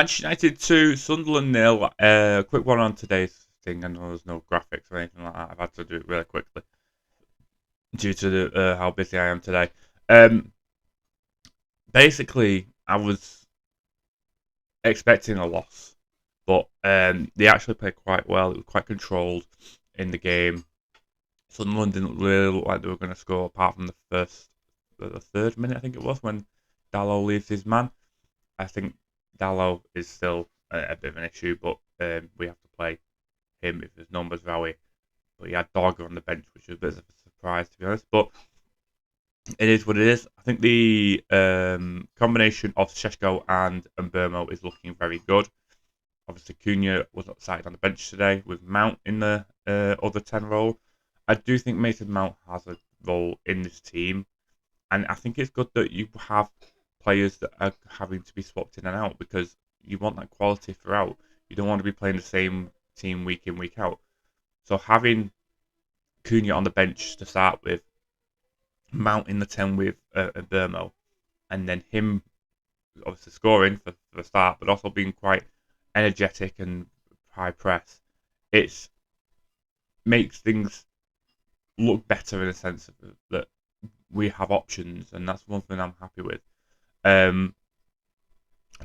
Manchester United 2, Sunderland 0. Quick one on today's thing. I know there's no graphics or anything like that. I've had to do it really quickly due to how busy I am today. Um, Basically, I was expecting a loss, but they actually played quite well. It was quite controlled in the game. Sunderland didn't really look like they were going to score apart from the third minute, I think it was, when Dalot leaves his man. I think Dalot is still a bit of an issue, but we have to play him if there's numbers Rowie. But he had Dogger on the bench, which was a bit of a surprise, to be honest. But it is what it is. I think the combination of Šeško and Mbermo is looking very good. Obviously, Cunha was not started on the bench today with Mount in the other 10 role. I do think Mason Mount has a role in this team, and I think it's good that you have players that are having to be swapped in and out because you want that quality throughout. You don't want to be playing the same team week in, week out. So having Cunha on the bench to start with, Mount in the 10 with Burmo, and then him obviously scoring for the start, but also being quite energetic and high press, it makes things look better in a sense of that we have options, and that's one thing I'm happy with. The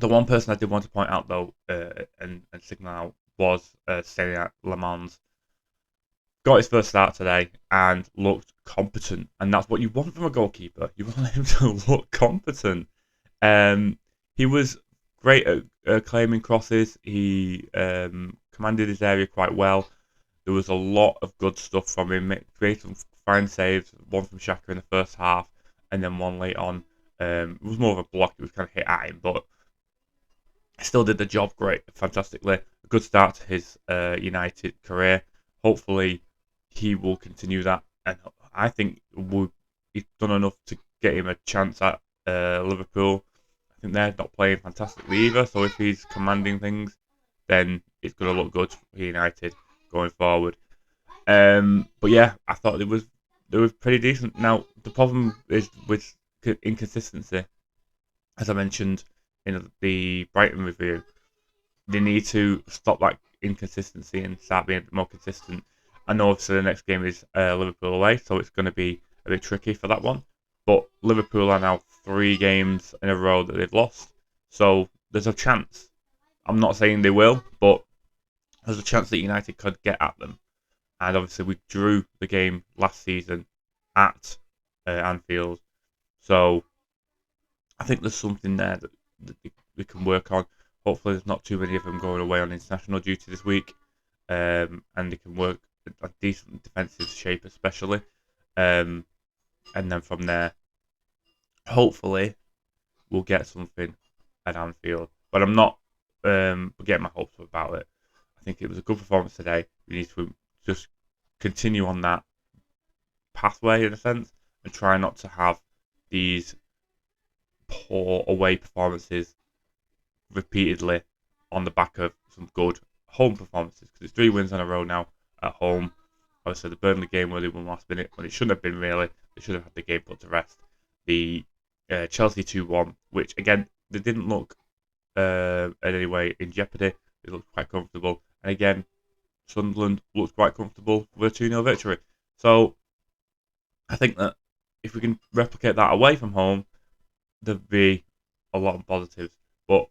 one person I did want to point out though, and signal out was Stayat Le Mans. Got his first start today and looked competent, and that's what you want from a goalkeeper. You want him to look competent. He was great at claiming crosses. He commanded his area quite well. There was a lot of good stuff from him. Created some fine saves. One from Xhaka in the first half, and then one late on. It was more of a block. It was kind of hit at him, but still did the job fantastically. A good start to his United career. Hopefully, he will continue that, and I think he's done enough to get him a chance at Liverpool. I think they're not playing fantastically either, so if he's commanding things, then it's going to look good for United going forward. But yeah, I thought they were pretty decent. Now the problem is with inconsistency, as I mentioned in the Brighton review. They need to stop that inconsistency and start being more consistent. I know obviously the next game is Liverpool away, so it's going to be a bit tricky for that one. But Liverpool are now 3 games in a row that they've lost, so there's a chance. I'm not saying they will, but there's a chance that United could get at them. And obviously we drew the game last season at Anfield, so I think there's something there that they can work on. Hopefully there's not too many of them going away on international duty this week, and they can work a decent defensive shape especially. And then from there, hopefully, we'll get something at Anfield. But I'm not getting my hopes up about it. I think it was a good performance today. We need to just continue on that pathway in a sense and try not to have these poor away performances repeatedly on the back of some good home performances, because it's 3 wins in a row now at home. Obviously the Burnley game where they won last minute when it shouldn't have been really. They should have had the game put to rest. The Chelsea 2-1, which again they didn't look in any way in jeopardy. They looked quite comfortable, and again Sunderland looked quite comfortable with a 2-0 victory. So I think that if we can replicate that away from home, there'd be a lot of positives. But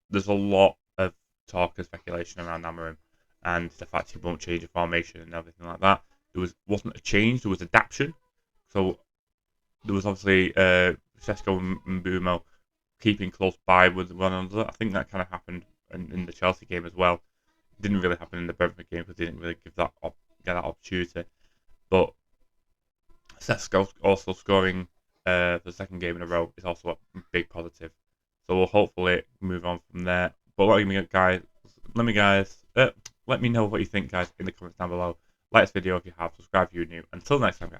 there's a lot of talk and speculation around Amorim and the fact he won't change the formation and everything like that. There wasn't a change, there was adaptation. So there was obviously Šeško and Mbermo keeping close by with one another. I think that kind of happened in the Chelsea game as well. It didn't really happen in the Brentford game because they didn't really get that opportunity. But Šeško also scoring the second game in a row is also a big positive. So we'll hopefully move on from there. But let me know what you think, guys, in the comments down below. Like this video if you have, subscribe if you're new. Until next time, guys.